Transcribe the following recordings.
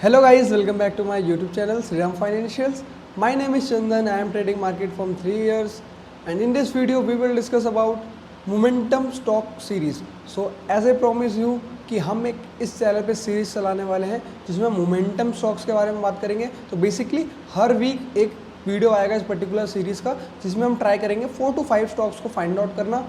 Hello guys, welcome back to my YouTube channel Sriram Financials. My name is Chandan. I am trading market from 3 years, and in this video we will discuss about momentum stock series. So as I promise you कि हम एक इस channel पे series चलाने वाले हैं जिसमें momentum stocks के बारे में बात करेंगे. तो बेसिकली हर वीक एक वीडियो आएगा इस पर्टिकुलर सीरीज़ का जिसमें हम ट्राई करेंगे 4 to 5 स्टॉक्स को फाइंड आउट करना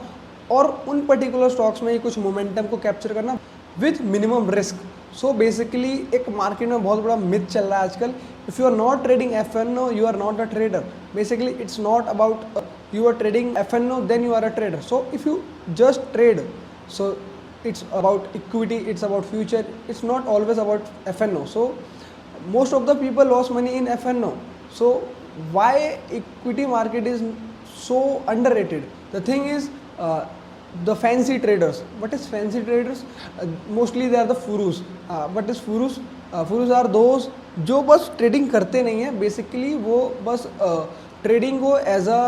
और उन पर्टिकुलर स्टॉक्स में ही कुछ मोमेंटम को कैप्चर करना with minimum risk. So basically एक मार्केट में बहुत बड़ा मिथ चल रहा है आजकल. If you are not trading FNO you are not a trader. Basically it's not about you are trading FNO then you are a trader. So if you just trade, so it's about equity, it's about future, it's not always about FNO. So most of the people lost money in FNO. So why equity market is so underrated? The thing is the fancy traders. What is fancy traders? Mostly they are the furus. What is furus? Furus are those जो बस trading करते नहीं हैं. Basically वो बस trading को as a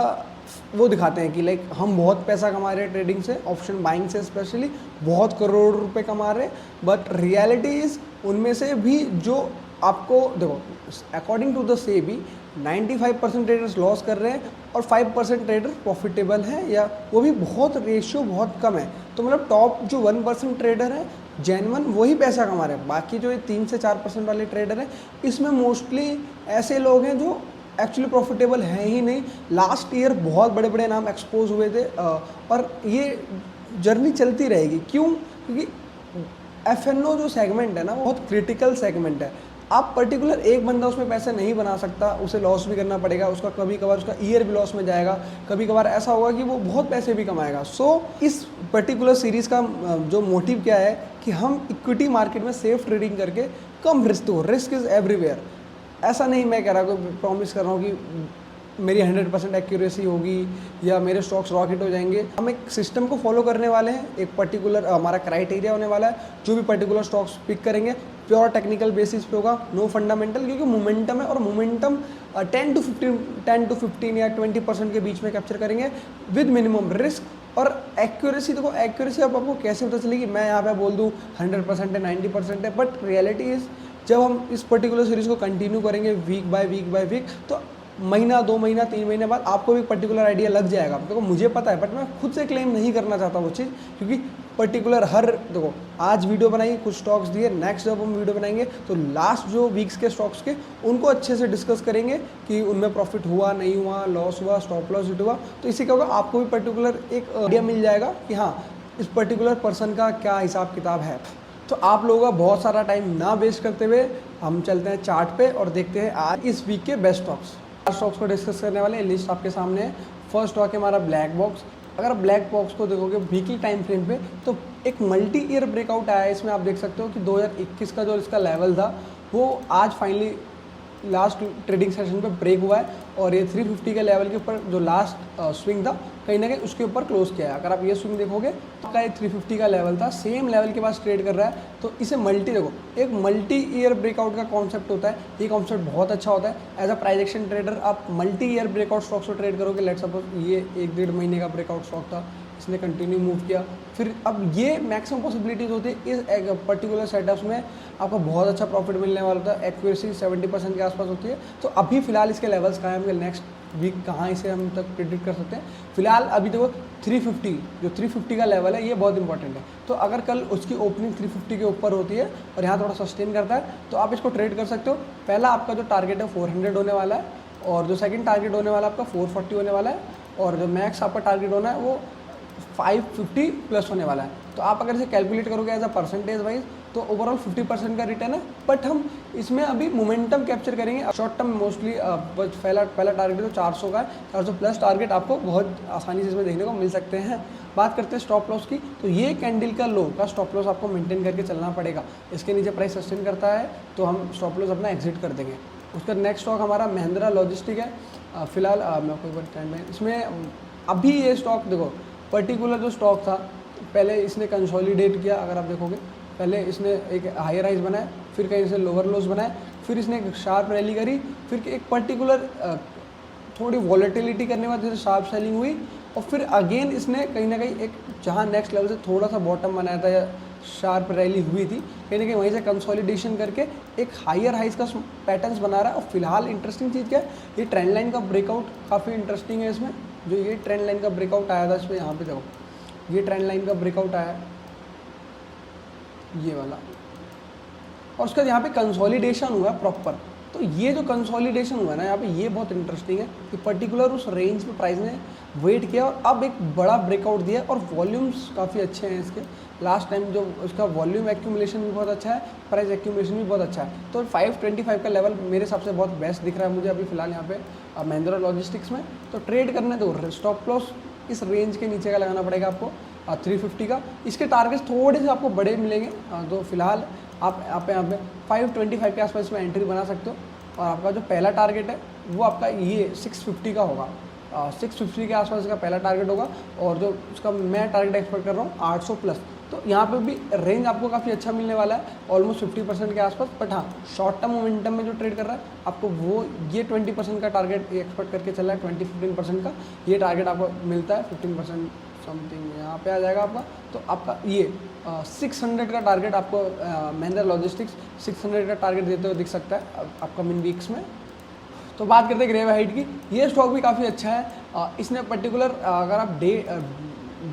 वो दिखाते हैं कि लाइक हम बहुत पैसा कमा रहे हैं ट्रेडिंग से, ऑप्शन बाइंग से स्पेशली बहुत करोड़ रुपए कमा रहे हैं. बट रियलिटी इज़ उनमें से भी जो आपको देखो according to the SEBI 95% traders loss कर रहे हैं और 5% ट्रेडर प्रॉफिटेबल हैं, या वो भी बहुत रेशियो बहुत कम है. तो मतलब टॉप जो 1% ट्रेडर है जेन्युइन वही पैसा कमा रहे हैं. बाकी जो ये 3 से 4% वाले ट्रेडर हैं इसमें मोस्टली ऐसे लोग हैं जो एक्चुअली प्रॉफिटेबल है ही नहीं. लास्ट ईयर बहुत बड़े बड़े नाम एक्सपोज हुए थे पर ये जर्नी चलती रहेगी. क्यों? क्योंकि FNO जो सेगमेंट है ना बहुत क्रिटिकल सेगमेंट है. आप पर्टिकुलर एक बंदा उसमें पैसे नहीं बना सकता, उसे लॉस भी करना पड़ेगा. उसका कभी कभार उसका ईयर भी लॉस में जाएगा, कभी कभार ऐसा होगा कि वो बहुत पैसे भी कमाएगा. सो इस पर्टिकुलर सीरीज़ का जो मोटिव क्या है कि हम इक्विटी मार्केट में सेफ ट्रेडिंग करके कम रिस्क हो. Risk is everywhere. ऐसा नहीं मैं कह रहा हूँ, प्रॉमिस कर रहा हूँ कि मेरी 100% एक्यूरेसी होगी या मेरे स्टॉक्स रॉकेट हो जाएंगे. हम एक सिस्टम को फॉलो करने वाले हैं. एक पर्टिकुलर हमारा क्राइटेरिया होने वाला है. जो भी पर्टिकुलर स्टॉक्स पिक करेंगे प्योर टेक्निकल बेसिस पे होगा, नो फंडामेंटल. क्योंकि मोमेंटम है और मोमेंटम 10 to 15 या 20% के बीच में कैप्चर करेंगे विद मिनिमम रिस्क. और एक्यूरेसी देखो, एक्यूरेसी अब आपको कैसे पता चलेगी? मैं यहाँ पे बोल दूँ 100% है 90% है, बट रियलिटी इज़ जब हम इस पर्टिकुलर सीरीज़ को कंटिन्यू करेंगे वीक बाय वीक तो महीना 2 महीना 3 महीने बाद आपको भी पर्टिकुलर आइडिया लग जाएगा. देखो मुझे पता है बट मैं खुद से क्लेम नहीं करना चाहता वो चीज़, क्योंकि पर्टिकुलर हर देखो आज वीडियो बनाई, कुछ स्टॉक्स दिए, नेक्स्ट जब हम वीडियो बनाएंगे तो लास्ट जो वीक्स के स्टॉक्स के उनको अच्छे से डिस्कस करेंगे कि उनमें प्रॉफिट हुआ नहीं हुआ, लॉस हुआ, स्टॉप लॉस हिट हुआ. तो इससे क्या होगा, आपको भी पर्टिकुलर एक आइडिया मिल जाएगा कि हाँ इस पर्टिकुलर पर्सन का क्या हिसाब किताब है. तो आप लोगों का बहुत सारा टाइम ना वेस्ट करते हुए हम चलते हैं चार्ट पे और देखते हैं आज इस वीक के बेस्ट स्टॉक्स. स्टॉक्स को डिस्कस करने वाले लिस्ट आपके सामने है. फर्स्ट स्टॉक है हमारा ब्लैक बॉक्स. अगर आप ब्लैक बॉक्स को देखोगे वीकली टाइम फ्रेम पे तो एक मल्टी ईयर ब्रेकआउट आया है. इसमें आप देख सकते हो कि 2021 का जो इसका लेवल था वो आज फाइनली लास्ट ट्रेडिंग सेशन पे ब्रेक हुआ है और ये 350 के लेवल के ऊपर जो लास्ट स्विंग था कहीं ना कहीं उसके ऊपर क्लोज किया है. अगर आप ये स्विंग देखोगे तो का ये 350 का लेवल था, सेम लेवल के पास ट्रेड कर रहा है. तो इसे मल्टी देखो, एक मल्टी ईयर ब्रेकआउट का कॉन्सेप्ट होता है. ये कॉन्सेप्ट बहुत अच्छा होता है. As a price action trader आप मल्टी ईयर ब्रेकआउट स्टॉक्स को ट्रेड करोगे. लेट्स सपोज ये 1-1.5 महीने का ब्रेकआउट स्टॉक था, इसने कंटिन्यू मूव किया, फिर अब ये मैक्सिमम पॉसिबिलिटीज़ होती है इस पर्टिकुलर सेटअप्स में आपको बहुत अच्छा प्रॉफिट मिलने वाला होता है. एक्यूरेसी 70% के आसपास होती है. तो अभी फिलहाल इसके लेवल्स कहाँ होंगे, नेक्स्ट वीक कहाँ इसे हम तक प्रिडिक्ट कर सकते हैं. फिलहाल अभी देखो 350 जो 350 का लेवल है ये बहुत इंपॉर्टेंट है. तो अगर कल उसकी ओपनिंग 350 के ऊपर होती है और यहाँ थोड़ा सस्टेन करता है तो आप इसको ट्रेड कर सकते हो. पहला आपका जो टारगेट है 400 होने वाला है और जो सेकेंड टारगेट होने वाला है आपका 440 होने वाला है और जो मैक्स आपका टारगेट होना है वो 550 प्लस होने वाला है. तो आप अगर इसे कैलकुलेट करोगे एज अ परसेंटेज वाइज तो ओवरऑल 50% का रिटर्न है. बट हम इसमें अभी मोमेंटम कैप्चर करेंगे. शॉर्ट टर्म मोस्टली पहला टारगेट तो 400 का है. 400 प्लस टारगेट आपको बहुत आसानी से इसमें देखने को मिल सकते हैं. बात करते हैं स्टॉप लॉस की. तो ये कैंडल का लो का स्टॉप लॉस आपको मेंटेन करके चलना पड़ेगा. इसके नीचे प्राइस सस्टेन करता है तो हम स्टॉप लॉस अपना एग्जिट कर देंगे. उसका नेक्स्ट स्टॉक हमारा महिंद्रा लॉजिस्टिक है. फिलहाल मैं आपको एक बार टाइम में इसमें अभी ये स्टॉक देखो पर्टिकुलर जो स्टॉक था पहले इसने कंसोलिडेट किया. अगर आप देखोगे पहले इसने एक हायर हाइज बनाया, फिर कहीं से लोअर लोज बनाया, फिर इसने एक शार्प रैली करी, फिर एक पर्टिकुलर थोड़ी वॉलेटिलिटी करने के बाद जैसे शार्प सेलिंग हुई और फिर अगेन इसने कहीं ना कहीं एक जहाँ नेक्स्ट लेवल से थोड़ा सा बॉटम बनाया था या शार्प रैली हुई थी, कहीं ना कहीं वहीं से कंसोलिडेशन करके एक हायर हाइज का पैटर्न्स बना रहा है। और फिलहाल इंटरेस्टिंग चीज़ क्या है, ये ट्रेंड लाइन का ब्रेकआउट काफ़ी इंटरेस्टिंग है इसमें। जो ये ट्रेंड लाइन का ब्रेकआउट आया था इसमें, यहाँ पे देखो ये ट्रेंड लाइन का ब्रेकआउट आया ये वाला, और उसका यहाँ पे कंसोलिडेशन हुआ प्रॉपर। तो ये जो कंसोलिडेशन हुआ है ना यहाँ पे, ये बहुत इंटरेस्टिंग है कि पर्टिकुलर उस रेंज पे प्राइस ने वेट किया और अब एक बड़ा ब्रेकआउट दिया। और वॉल्यूम्स काफ़ी अच्छे हैं इसके। लास्ट टाइम जो उसका वॉल्यूम एक्यूमुलेशन भी बहुत अच्छा है, प्राइस एक्यूमुलेशन भी बहुत अच्छा है। तो 525 का लेवल मेरे हिसाब से बहुत बेस्ट दिख रहा है मुझे अभी फिलहाल यहाँ पे महिंद्रा लॉजिस्टिक्स में। तो ट्रेड करने दो, स्टॉप लॉस इस रेंज के नीचे का लगाना पड़ेगा आपको 350 का। इसके टारगेट्स थोड़े से आपको बड़े मिलेंगे। तो फिलहाल आप यहाँ पे 525 के आसपास में एंट्री बना सकते हो। और आपका जो पहला टारगेट है वो आपका ये 650 का होगा। 650 के आसपास का पहला टारगेट होगा। और जो उसका मैं टारगेट एक्सपेक्ट कर रहा हूँ 800 प्लस। तो यहाँ पे भी रेंज आपको काफ़ी अच्छा मिलने वाला है, ऑलमोस्ट 50% के आसपास। बट हाँ, शॉर्ट टर्म मोमेंटम में जो ट्रेड कर रहा है आपको वो ये 20% का टारगेट एक्सपेक्ट करके चल रहा है। 20-15% का ये टारगेट आपको मिलता है। 15% समथिंग यहाँ पे आ जाएगा आपका। तो आपका ये 600 का टारगेट आपको महिंद्रा लॉजिस्टिक्स 600 का टारगेट देते हुए दिख सकता है अपकमिंग वीक्स में। तो बात करते हैं ग्रेवाइट की। ये स्टॉक भी काफ़ी अच्छा है। इसने पर्टिकुलर अगर आप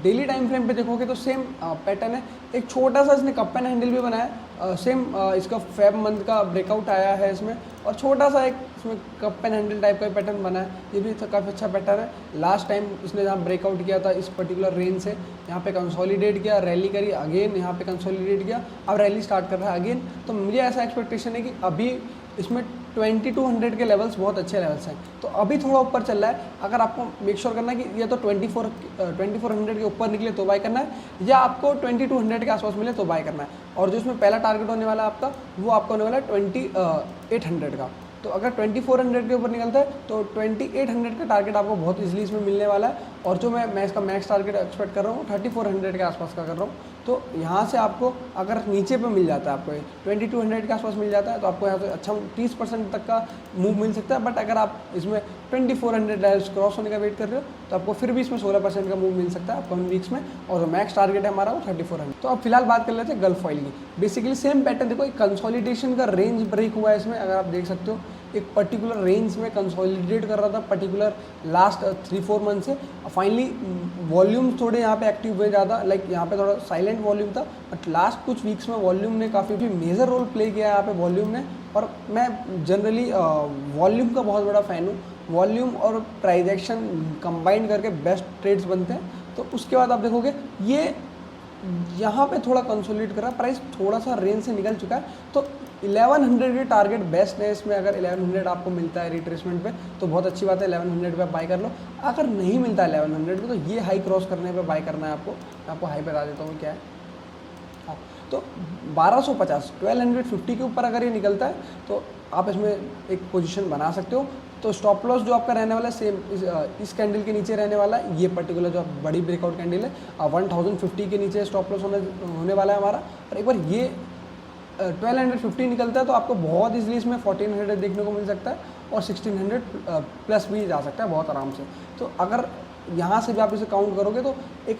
डेली टाइम फ्रेम पे देखोगे तो सेम पैटर्न है। एक छोटा सा इसने कप एंड हैंडल भी बनाया, सेम इसका फेब मंथ का ब्रेकआउट आया है इसमें। और छोटा सा एक इसमें कप एंड हैंडल टाइप का पैटर्न बना है, ये भी काफ़ी अच्छा पैटर्न है। लास्ट टाइम इसने जहाँ ब्रेकआउट किया था इस पर्टिकुलर रेंज से, यहाँ पे कंसोलिडेट किया, रैली करी, अगेन यहाँ पे कंसोलिडेट किया, अब रैली स्टार्ट कर रहा है अगेन। तो मुझे ऐसा एक्सपेक्टेशन है कि अभी इसमें 2200 के लेवल्स बहुत अच्छे लेवल्स हैं। तो अभी थोड़ा ऊपर चल रहा है। अगर आपको मेक श्योर करना है कि ये तो 2400 के ऊपर निकले तो बाय करना है, या आपको 2200 के आसपास मिले तो बाय करना है। और जो इसमें पहला टारगेट होने वाला है आपका, वो आपका होने वाला है 2800 का। तो अगर 2400 के ऊपर निकलता है तो 2800 का टारगेट आपको बहुत इजीली इसमें मिलने वाला है। और जो मैं इसका मैक्स टारगेट एक्सपेक्ट कर रहा हूँ 3400 के आसपास का कर रहा हूँ। तो यहाँ से आपको अगर नीचे पे मिल जाता है, आपको 2200 के आसपास मिल जाता है, तो आपको यहाँ से अच्छा 30% तक का मूव मिल सकता है। बट अगर आप इसमें 2400 लेवल्स क्रॉस होने का वेट कर रहे हो तो आपको फिर भी इसमें 16% का मूव मिल सकता है अपकमिंग वीक्स में। और जो मैक्स टारगेट है हमारा वो 3400। तो अब फिलहाल बात कर लेते हैं गल्फ ऑयल की। बेसिकली सेम पैटर्न देखो, एक कंसोलिडेशन का रेंज ब्रेक हुआ है इसमें। अगर आप देख सकते हो एक पर्टिकुलर रेंज में कंसोलिडेट कर रहा था पर्टिकुलर लास्ट 3-4 मंथ से। फाइनली वॉल्यूम थोड़े यहाँ पे एक्टिव हुए ज़्यादा, लाइक यहाँ पे थोड़ा साइलेंट वॉल्यूम था, बट लास्ट कुछ वीक्स में वॉल्यूम ने काफ़ी भी मेजर रोल प्ले किया है यहाँ पे वॉल्यूम ने। और मैं जनरली वॉल्यूम का बहुत बड़ा फ़ैन हूँ। वॉल्यूम और प्राइस एक्शन कंबाइंड करके बेस्ट ट्रेड्स बनते हैं। तो उसके बाद आप देखोगे ये यहाँ पे थोड़ा कंसोलिडेट कर रहा है, प्राइस थोड़ा सा रेंज से निकल चुका है। तो 1100 के टारगेट बेस्ट है इसमें। अगर 1100 आपको मिलता है रिट्रेसमेंट पे तो बहुत अच्छी बात है, 1100 पे बाय कर लो। अगर नहीं मिलता है 1100 पे तो ये हाई क्रॉस करने पे बाय करना है आपको। मैं आपको हाई बता देता हूँ क्या है। हाँ, तो 1250 1250 के ऊपर अगर ये निकलता है तो आप इसमें एक पोजीशन बना सकते हो। तो स्टॉप लॉस जो आपका रहने वाला है सेम इस कैंडल के नीचे रहने वाला है। ये पर्टिकुलर जो बड़ी ब्रेकआउट कैंडल है 1050 के नीचे स्टॉप लॉस होने वाला है हमारा। और एक बार ये 1250 निकलता है तो आपको बहुत इजीली इसमें 1400 देखने को मिल सकता है और 1600 प्लस भी जा सकता है बहुत आराम से। तो अगर यहाँ से भी आप इसे काउंट करोगे तो एक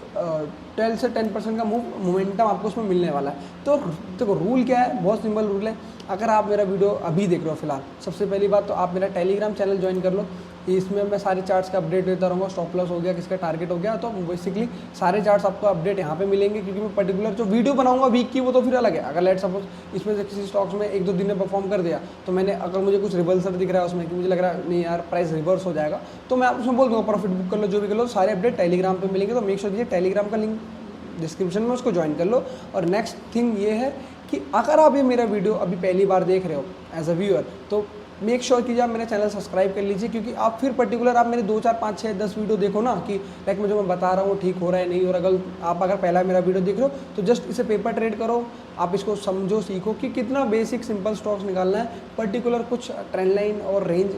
12 से 10% का मोमेंटम आपको उसमें मिलने वाला है। तो देखो रूल क्या है, बहुत सिंपल रूल है। अगर आप मेरा वीडियो अभी देख रहे हो फिलहाल, सबसे पहली बात तो आप मेरा टेलीग्राम चैनल ज्वाइन कर लो। इसमें मैं सारे चार्ट्स का अपडेट देता रहूँगा, स्टॉप लॉस हो गया, किसका टारगेट हो गया, तो बेसिकली सारे चार्ट्स आपको अपडेट यहाँ पे मिलेंगे। क्योंकि मैं पर्टिकुलर जो वीडियो बनाऊंगा वीक की वो तो फिर अलग है। अगर लेट सपोज इसमें से किसी स्टॉक्स में 1-2 दिन में परफॉर्म कर दिया तो मैंने अगर मुझे कुछ रिवर्सल दिख रहा है उसमें कि मुझे लग रहा है नहीं यार प्राइस रिवर्स हो जाएगा, तो मैं उसमें बोल दूँगा प्रॉफिट बुक कर लो, जो भी कर लो, सारे अपडेट टेलीग्राम पर मिलेंगे। तो मेक श्योर कीजिए टेलीग्राम का लिंक डिस्क्रिप्शन में उसको ज्वाइन कर लो। और नेक्स्ट थिंग ये है कि अगर आप ये मेरा वीडियो अभी पहली बार देख रहे हो एज अ व्यूअर तो मेक श्योर कीजिए आप मेरा चैनल सब्सक्राइब कर लीजिए। क्योंकि आप फिर पर्टिकुलर आप मेरे 2, 4, 5, 6, 10 वीडियो देखो ना कि लाइक मैं जो मैं बता रहा हूँ ठीक हो रहा है नहीं हो रहा। आप अगर पहला मेरा वीडियो देख रहे हो तो जस्ट इसे पेपर ट्रेड करो, आप इसको समझो, सीखो कि कितना बेसिक सिंपल स्टॉक्स निकालना है। पर्टिकुलर कुछ ट्रेंड लाइन और रेंज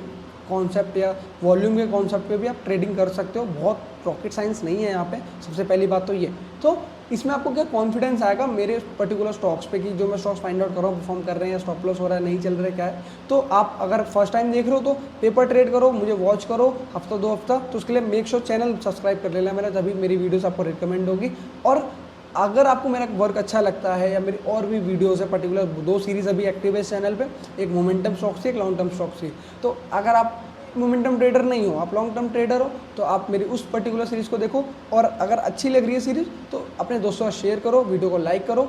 कॉन्सेप्ट या वॉल्यूम के कॉन्सेप्ट पे भी आप ट्रेडिंग कर सकते हो। बहुत रॉकेट साइंस नहीं है यहाँ पे, सबसे पहली बात तो ये। तो इसमें आपको क्या कॉन्फिडेंस आएगा मेरे पर्टिकुलर स्टॉक्स पे कि जो मैं स्टॉक्स फाइंड आउट कर रहा हूँ परफॉर्म कर रहे हैं, स्टॉप लॉस हो रहा है, नहीं चल रहा है, क्या है। तो आप अगर फर्स्ट टाइम देख रहे हो तो पेपर ट्रेड करो, मुझे वॉच करो हफ्ता 2 हफ्ता। तो उसके लिए मेक श्योर चैनल सब्सक्राइब कर लेना मेरा, तभी मेरी वीडियोस आपको रिकमेंड होगी। और अगर आपको मेरा वर्क अच्छा लगता है या मेरी और भी वीडियोस है, पर्टिकुलर 2 सीरीज़ अभी एक्टिव है इस चैनल पे, एक मोमेंटम स्टॉक्स की, एक लॉन्ग टर्म स्टॉक्स की। तो अगर आप मोमेंटम ट्रेडर नहीं हो, आप लॉन्ग टर्म ट्रेडर हो, तो आप मेरी उस पर्टिकुलर सीरीज़ को देखो, और अगर अच्छी लग रही है सीरीज़ तो अपने दोस्तों से शेयर करो, वीडियो को लाइक करो।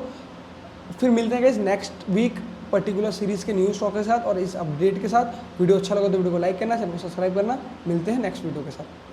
फिर मिलते हैं guys next week particular series के न्यू स्टॉक के साथ और इस अपडेट के साथ। वीडियो अच्छा लगा तो वीडियो को लाइक करना, चैनल को सब्सक्राइब करना। मिलते हैं नेक्स्ट वीडियो के साथ।